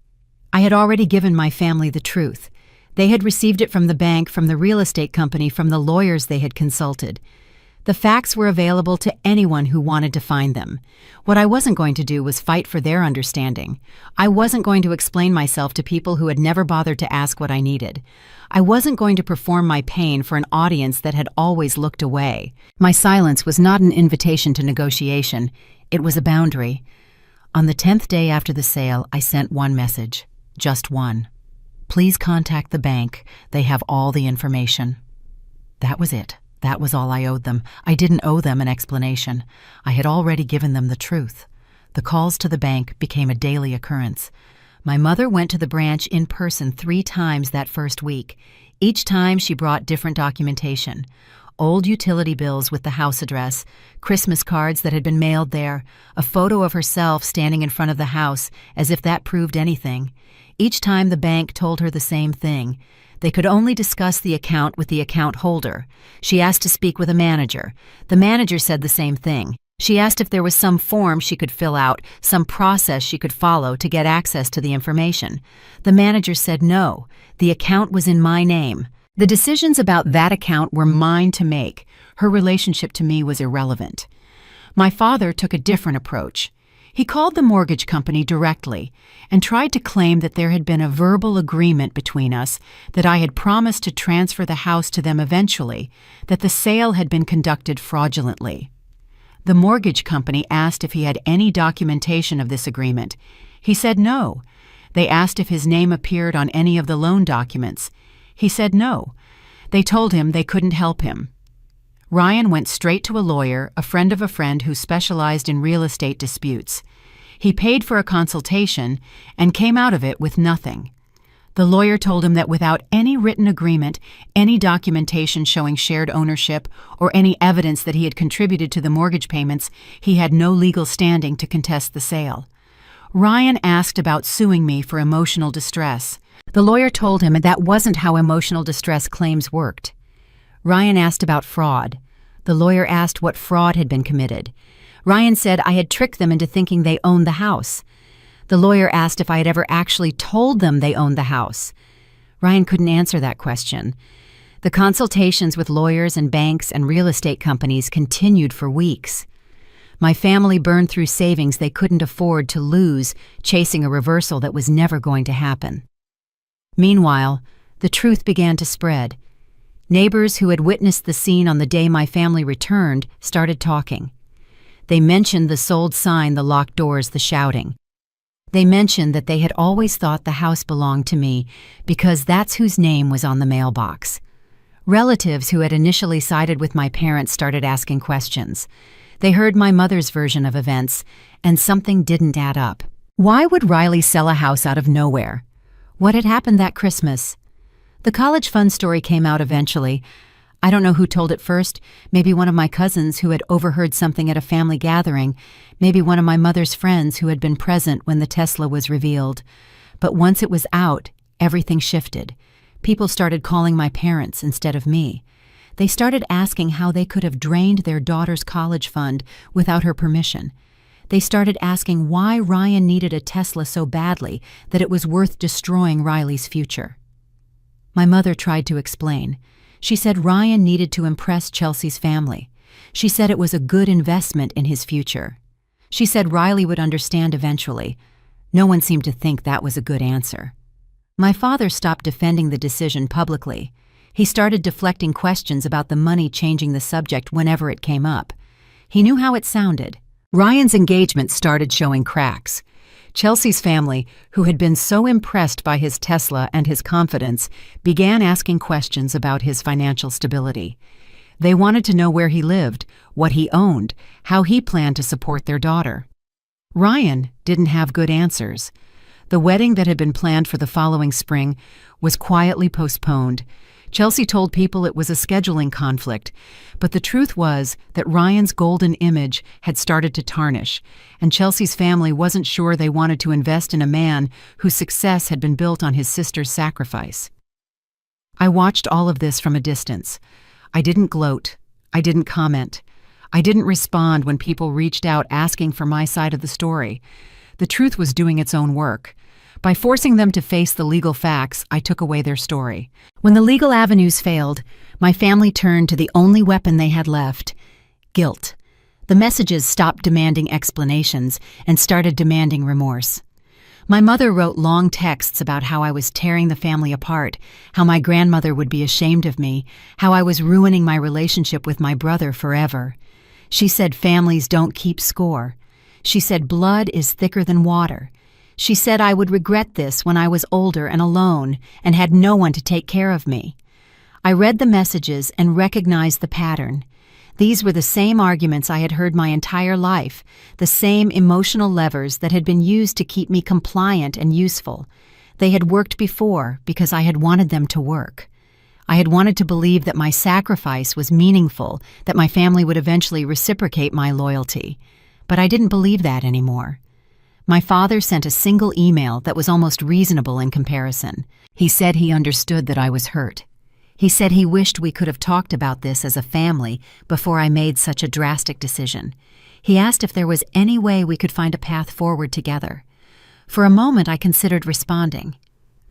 I had already given my family the truth. They had received it from the bank, from the real estate company, from the lawyers they had consulted. The facts were available to anyone who wanted to find them. What I wasn't going to do was fight for their understanding. I wasn't going to explain myself to people who had never bothered to ask what I needed. I wasn't going to perform my pain for an audience that had always looked away. My silence was not an invitation to negotiation. It was a boundary. On the 10th day after the sale, I sent one message. Just one. Please contact the bank. They have all the information. That was it. That was all I owed them. I didn't owe them an explanation. I had already given them the truth. The calls to the bank became a daily occurrence. My mother went to the branch in person 3 times that first week. Each time she brought different documentation. Old utility bills with the house address, Christmas cards that had been mailed there, a photo of herself standing in front of the house as if that proved anything. Each time the bank told her the same thing. They could only discuss the account with the account holder. She asked to speak with a manager. The manager said the same thing. She asked if there was some form she could fill out, some process she could follow to get access to the information. The manager said no. The account was in my name. The decisions about that account were mine to make. Her relationship to me was irrelevant. My father took a different approach. He called the mortgage company directly and tried to claim that there had been a verbal agreement between us, that I had promised to transfer the house to them eventually, that the sale had been conducted fraudulently. The mortgage company asked if he had any documentation of this agreement. He said no. They asked if his name appeared on any of the loan documents. He said no. They told him they couldn't help him. Ryan went straight to a lawyer, a friend of a friend who specialized in real estate disputes. He paid for a consultation and came out of it with nothing. The lawyer told him that without any written agreement, any documentation showing shared ownership, or any evidence that he had contributed to the mortgage payments, he had no legal standing to contest the sale. Ryan asked about suing me for emotional distress. The lawyer told him that wasn't how emotional distress claims worked. Ryan asked about fraud. The lawyer asked what fraud had been committed. Ryan said I had tricked them into thinking they owned the house. The lawyer asked if I had ever actually told them they owned the house. Ryan couldn't answer that question. The consultations with lawyers and banks and real estate companies continued for weeks. My family burned through savings they couldn't afford to lose, chasing a reversal that was never going to happen. Meanwhile, the truth began to spread. Neighbors who had witnessed the scene on the day my family returned started talking. They mentioned the sold sign, the locked doors, the shouting. They mentioned that they had always thought the house belonged to me because that's whose name was on the mailbox. Relatives who had initially sided with my parents started asking questions. They heard my mother's version of events, and something didn't add up. Why would Riley sell a house out of nowhere? What had happened that Christmas? The college fund story came out eventually. I don't know who told it first, maybe one of my cousins who had overheard something at a family gathering, maybe one of my mother's friends who had been present when the Tesla was revealed. But once it was out, everything shifted. People started calling my parents instead of me. They started asking how they could have drained their daughter's college fund without her permission. They started asking why Ryan needed a Tesla so badly that it was worth destroying Riley's future. My mother tried to explain. She said Ryan needed to impress Chelsea's family. She said it was a good investment in his future. She said Riley would understand eventually. No one seemed to think that was a good answer. My father stopped defending the decision publicly. He started deflecting questions about the money, changing the subject whenever it came up. He knew how it sounded. Ryan's engagement started showing cracks. Chelsea's family, who had been so impressed by his Tesla and his confidence, began asking questions about his financial stability. They wanted to know where he lived, what he owned, how he planned to support their daughter. Ryan didn't have good answers. The wedding that had been planned for the following spring was quietly postponed. Chelsea told people it was a scheduling conflict, but the truth was that Ryan's golden image had started to tarnish, and Chelsea's family wasn't sure they wanted to invest in a man whose success had been built on his sister's sacrifice. I watched all of this from a distance. I didn't gloat. I didn't comment. I didn't respond when people reached out asking for my side of the story. The truth was doing its own work. By forcing them to face the legal facts, I took away their story. When the legal avenues failed, my family turned to the only weapon they had left: guilt. The messages stopped demanding explanations and started demanding remorse. My mother wrote long texts about how I was tearing the family apart, how my grandmother would be ashamed of me, how I was ruining my relationship with my brother forever. She said families don't keep score. She said blood is thicker than water. She said I would regret this when I was older and alone and had no one to take care of me. I read the messages and recognized the pattern. These were the same arguments I had heard my entire life, the same emotional levers that had been used to keep me compliant and useful. They had worked before because I had wanted them to work. I had wanted to believe that my sacrifice was meaningful, that my family would eventually reciprocate my loyalty. But I didn't believe that anymore. My father sent a single email that was almost reasonable in comparison. He said he understood that I was hurt. He said he wished we could have talked about this as a family before I made such a drastic decision. He asked if there was any way we could find a path forward together. For a moment I considered responding.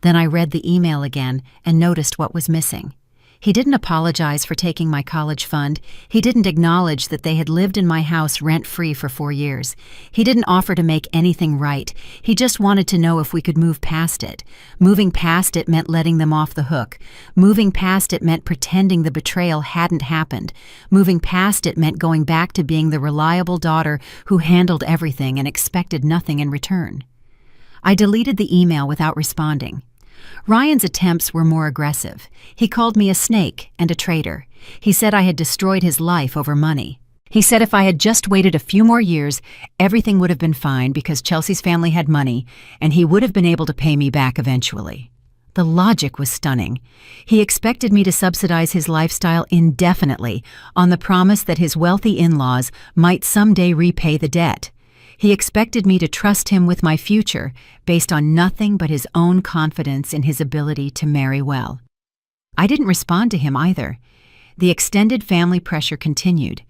Then I read the email again and noticed what was missing. He didn't apologize for taking my college fund. He didn't acknowledge that they had lived in my house rent-free for 4 years. He didn't offer to make anything right. He just wanted to know if we could move past it. Moving past it meant letting them off the hook. Moving past it meant pretending the betrayal hadn't happened. Moving past it meant going back to being the reliable daughter who handled everything and expected nothing in return. I deleted the email without responding. Ryan's attempts were more aggressive. He called me a snake and a traitor. He said I had destroyed his life over money. He said if I had just waited a few more years, everything would have been fine because Chelsea's family had money and he would have been able to pay me back eventually. The logic was stunning. He expected me to subsidize his lifestyle indefinitely on the promise that his wealthy in-laws might someday repay the debt. He expected me to trust him with my future based on nothing but his own confidence in his ability to marry well. I didn't respond to him either. The extended family pressure continued.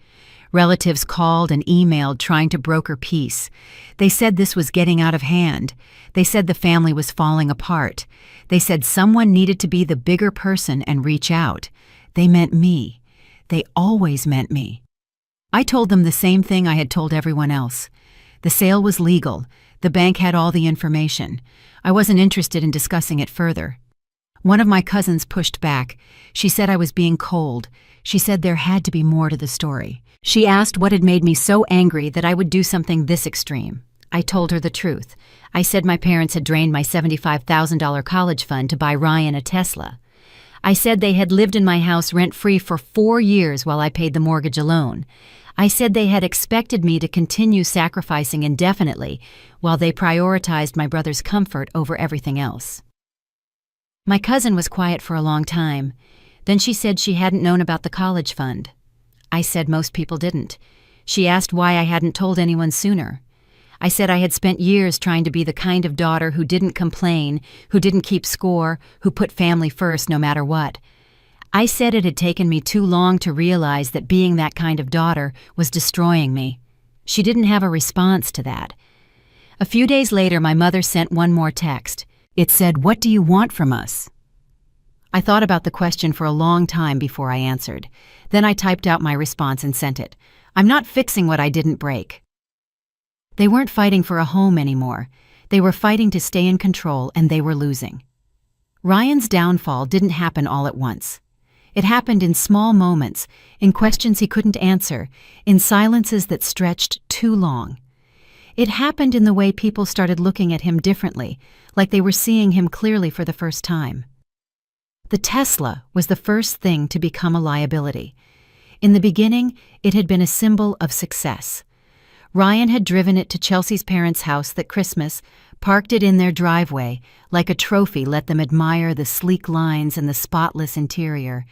Relatives called and emailed trying to broker peace. They said this was getting out of hand. They said the family was falling apart. They said someone needed to be the bigger person and reach out. They meant me. They always meant me. I told them the same thing I had told everyone else. The sale was legal. The bank had all the information. I wasn't interested in discussing it further. One of my cousins pushed back. She said I was being cold. She said there had to be more to the story. She asked what had made me so angry that I would do something this extreme. I told her the truth. I said my parents had drained my $75,000 college fund to buy Ryan a Tesla. I said they had lived in my house rent-free for 4 years while I paid the mortgage alone. I said they had expected me to continue sacrificing indefinitely while they prioritized my brother's comfort over everything else. My cousin was quiet for a long time. Then she said she hadn't known about the college fund. I said most people didn't. She asked why I hadn't told anyone sooner. I said I had spent years trying to be the kind of daughter who didn't complain, who didn't keep score, who put family first no matter what. I said it had taken me too long to realize that being that kind of daughter was destroying me. She didn't have a response to that. A few days later, my mother sent one more text. It said, "What do you want from us?" I thought about the question for a long time before I answered. Then I typed out my response and sent it. I'm not fixing what I didn't break. They weren't fighting for a home anymore. They were fighting to stay in control, and they were losing. Ryan's downfall didn't happen all at once. It happened in small moments, in questions he couldn't answer, in silences that stretched too long. It happened in the way people started looking at him differently, like they were seeing him clearly for the first time. The Tesla was the first thing to become a liability. In the beginning, it had been a symbol of success. Ryan had driven it to Chelsea's parents' house that Christmas, parked it in their driveway, like a trophy let them admire the sleek lines and the spotless interior.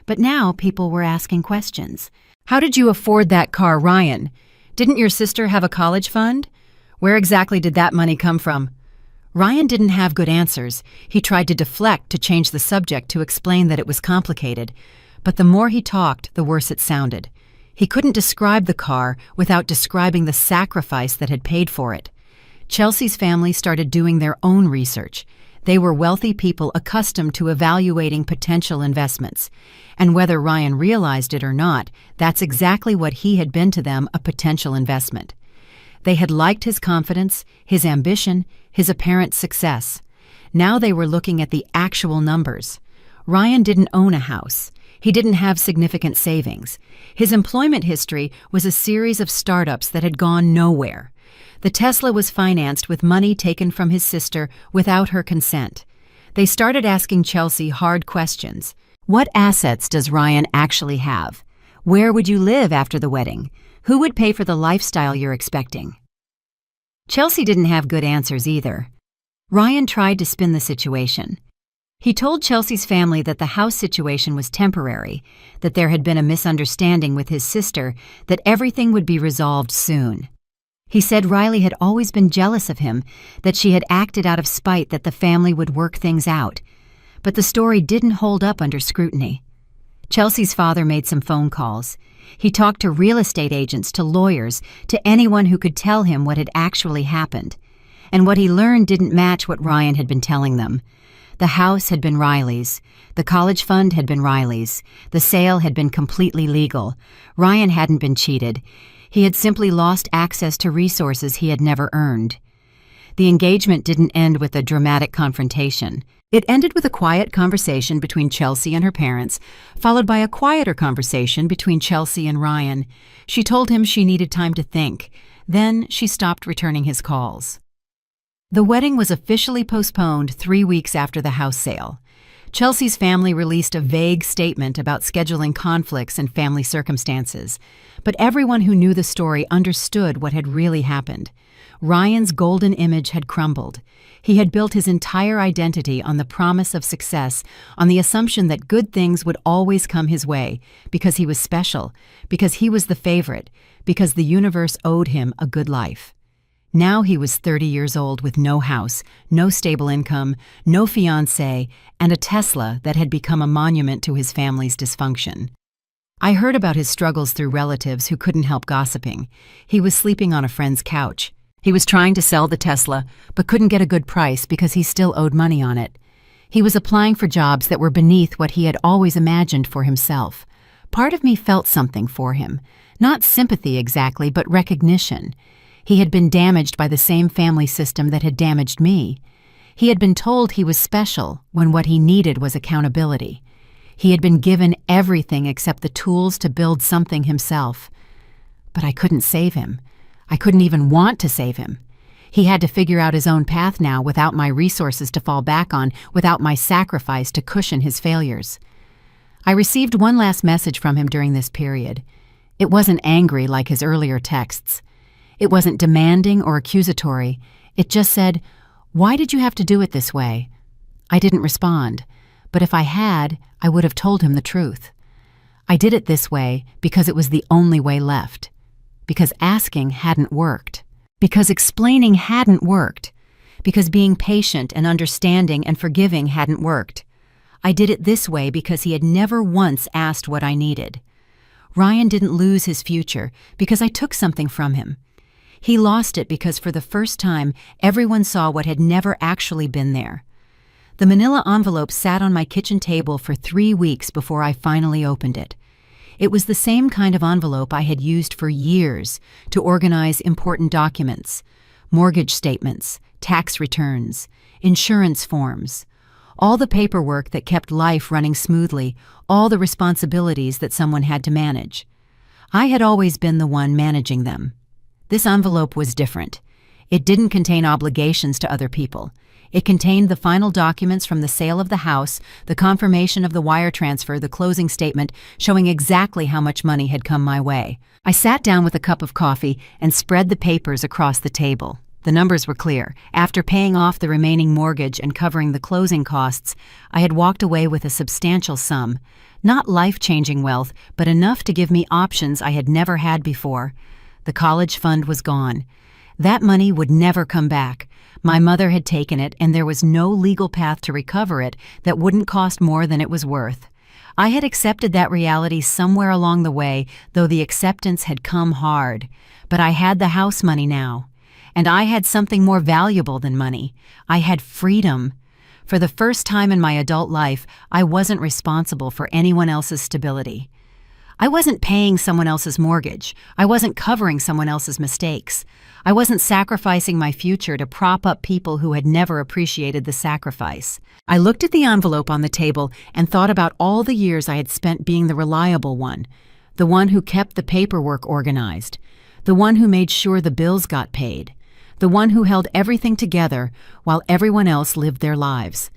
But now people were asking questions. How did you afford that car, Ryan? Didn't your sister have a college fund? Where exactly did that money come from? Ryan didn't have good answers. He tried to deflect, to change the subject, to explain that it was complicated. But the more he talked, the worse it sounded. He couldn't describe the car without describing the sacrifice that had paid for it. Chelsea's family started doing their own research. They were wealthy people accustomed to evaluating potential investments. And whether Ryan realized it or not, that's exactly what he had been to them, a potential investment. They had liked his confidence, his ambition, his apparent success. Now they were looking at the actual numbers. Ryan didn't own a house. He didn't have significant savings. His employment history was a series of startups that had gone nowhere. The Tesla was financed with money taken from his sister without her consent. They started asking Chelsea hard questions. What assets does Ryan actually have? Where would you live after the wedding? Who would pay for the lifestyle you're expecting? Chelsea didn't have good answers either. Ryan tried to spin the situation. He told Chelsea's family that the house situation was temporary, that there had been a misunderstanding with his sister, that everything would be resolved soon. He said Riley had always been jealous of him, that she had acted out of spite that the family would work things out. But the story didn't hold up under scrutiny. Chelsea's father made some phone calls. He talked to real estate agents, to lawyers, to anyone who could tell him what had actually happened. And what he learned didn't match what Ryan had been telling them. The house had been Riley's. The college fund had been Riley's. The sale had been completely legal. Ryan hadn't been cheated. He had simply lost access to resources he had never earned. The engagement didn't end with a dramatic confrontation. It ended with a quiet conversation between Chelsea and her parents, followed by a quieter conversation between Chelsea and Ryan. She told him she needed time to think. Then she stopped returning his calls. The wedding was officially postponed 3 weeks after the house sale. Chelsea's family released a vague statement about scheduling conflicts and family circumstances, but everyone who knew the story understood what had really happened. Ryan's golden image had crumbled. He had built his entire identity on the promise of success, on the assumption that good things would always come his way, because he was special, because he was the favorite, because the universe owed him a good life. Now he was 30 years old with no house, no stable income, no fiancé, and a Tesla that had become a monument to his family's dysfunction. I heard about his struggles through relatives who couldn't help gossiping. He was sleeping on a friend's couch. He was trying to sell the Tesla, but couldn't get a good price because he still owed money on it. He was applying for jobs that were beneath what he had always imagined for himself. Part of me felt something for him. Not sympathy exactly, but recognition. He had been damaged by the same family system that had damaged me. He had been told he was special when what he needed was accountability. He had been given everything except the tools to build something himself. But I couldn't save him. I couldn't even want to save him. He had to figure out his own path now without my resources to fall back on, without my sacrifice to cushion his failures. I received one last message from him during this period. It wasn't angry like his earlier texts. It wasn't demanding or accusatory. It just said, "Why did you have to do it this way?" I didn't respond, but if I had, I would have told him the truth. I did it this way because it was the only way left. Because asking hadn't worked. Because explaining hadn't worked. Because being patient and understanding and forgiving hadn't worked. I did it this way because he had never once asked what I needed. Ryan didn't lose his future because I took something from him. He lost it because for the first time, everyone saw what had never actually been there. The manila envelope sat on my kitchen table for 3 weeks before I finally opened it. It was the same kind of envelope I had used for years to organize important documents, mortgage statements, tax returns, insurance forms, all the paperwork that kept life running smoothly, all the responsibilities that someone had to manage. I had always been the one managing them. This envelope was different. It didn't contain obligations to other people. It contained the final documents from the sale of the house, the confirmation of the wire transfer, the closing statement showing exactly how much money had come my way. I sat down with a cup of coffee and spread the papers across the table. The numbers were clear. After paying off the remaining mortgage and covering the closing costs, I had walked away with a substantial sum. Not life-changing wealth, but enough to give me options I had never had before. The college fund was gone. That money would never come back. My mother had taken it, and there was no legal path to recover it that wouldn't cost more than it was worth. I had accepted that reality somewhere along the way, though the acceptance had come hard. But I had the house money now. And I had something more valuable than money. I had freedom. For the first time in my adult life, I wasn't responsible for anyone else's stability. I wasn't paying someone else's mortgage. I wasn't covering someone else's mistakes. I wasn't sacrificing my future to prop up people who had never appreciated the sacrifice. I looked at the envelope on the table and thought about all the years I had spent being the reliable one, the one who kept the paperwork organized, the one who made sure the bills got paid, the one who held everything together while everyone else lived their lives.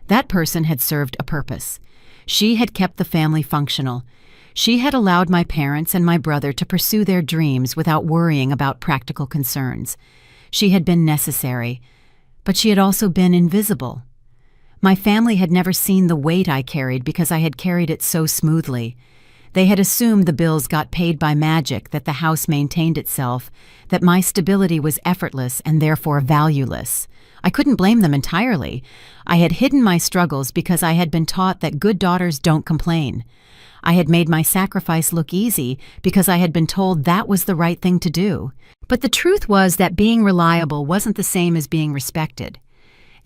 That person had served a purpose. She had kept the family functional. She had allowed my parents and my brother to pursue their dreams without worrying about practical concerns. She had been necessary, but she had also been invisible. My family had never seen the weight I carried because I had carried it so smoothly. They had assumed the bills got paid by magic, that the house maintained itself, that my stability was effortless and therefore valueless. I couldn't blame them entirely. I had hidden my struggles because I had been taught that good daughters don't complain. I had made my sacrifice look easy because I had been told that was the right thing to do. But the truth was that being reliable wasn't the same as being respected.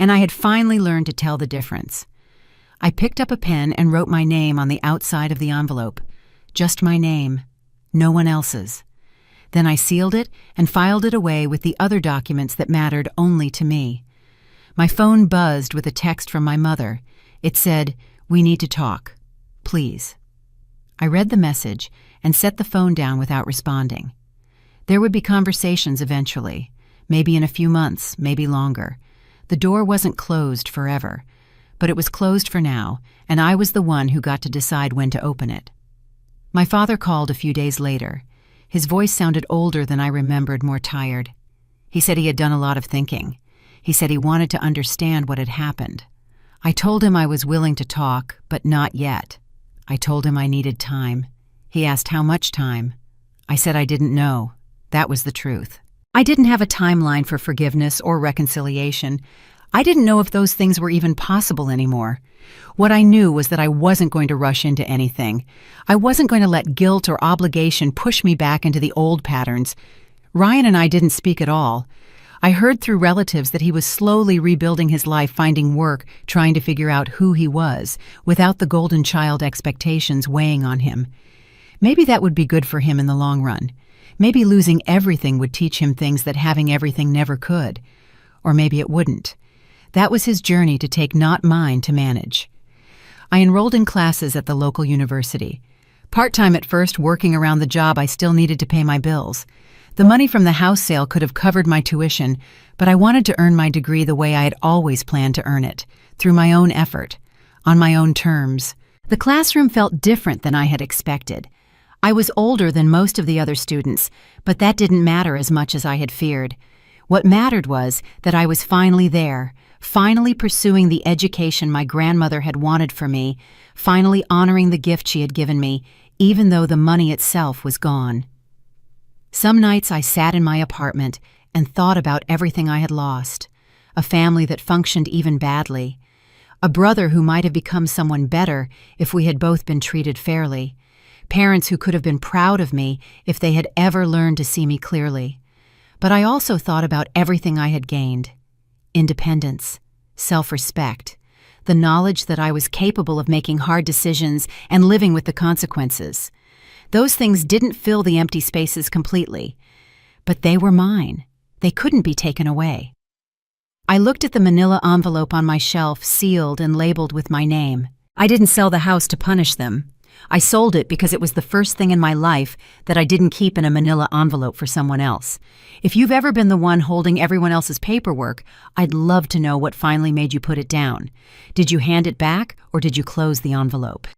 and I had finally learned to tell the difference. I picked up a pen and wrote my name on the outside of the envelope. Just my name, no one else's. Then I sealed it and filed it away with the other documents that mattered only to me. My phone buzzed with a text from my mother. It said, "We need to talk. Please." I read the message and set the phone down without responding. There would be conversations eventually, maybe in a few months, maybe longer. The door wasn't closed forever, but it was closed for now, and I was the one who got to decide when to open it. My father called a few days later. His voice sounded older than I remembered, more tired. He said he had done a lot of thinking. He said he wanted to understand what had happened. I told him I was willing to talk, but not yet. I told him I needed time. He asked how much time. I said I didn't know. That was the truth. I didn't have a timeline for forgiveness or reconciliation. I didn't know if those things were even possible anymore. What I knew was that I wasn't going to rush into anything. I wasn't going to let guilt or obligation push me back into the old patterns. Ryan and I didn't speak at all. I heard through relatives that he was slowly rebuilding his life, finding work, trying to figure out who he was, without the golden child expectations weighing on him. Maybe that would be good for him in the long run. Maybe losing everything would teach him things that having everything never could. Or maybe it wouldn't. That was his journey to take, not mine to manage. I enrolled in classes at the local university. Part-time at first, working around the job I still needed to pay my bills. The money from the house sale could have covered my tuition, but I wanted to earn my degree the way I had always planned to earn it, through my own effort, on my own terms. The classroom felt different than I had expected. I was older than most of the other students, but that didn't matter as much as I had feared. What mattered was that I was finally there, finally pursuing the education my grandmother had wanted for me, finally honoring the gift she had given me, even though the money itself was gone. Some nights I sat in my apartment and thought about everything I had lost. A family that functioned even badly. A brother who might have become someone better if we had both been treated fairly. Parents who could have been proud of me if they had ever learned to see me clearly. But I also thought about everything I had gained. Independence, self-respect, the knowledge that I was capable of making hard decisions and living with the consequences. Those things didn't fill the empty spaces completely, but they were mine. They couldn't be taken away. I looked at the manila envelope on my shelf, sealed and labeled with my name. I didn't sell the house to punish them. I sold it because it was the first thing in my life that I didn't keep in a manila envelope for someone else. If you've ever been the one holding everyone else's paperwork, I'd love to know what finally made you put it down. Did you hand it back, or did you close the envelope?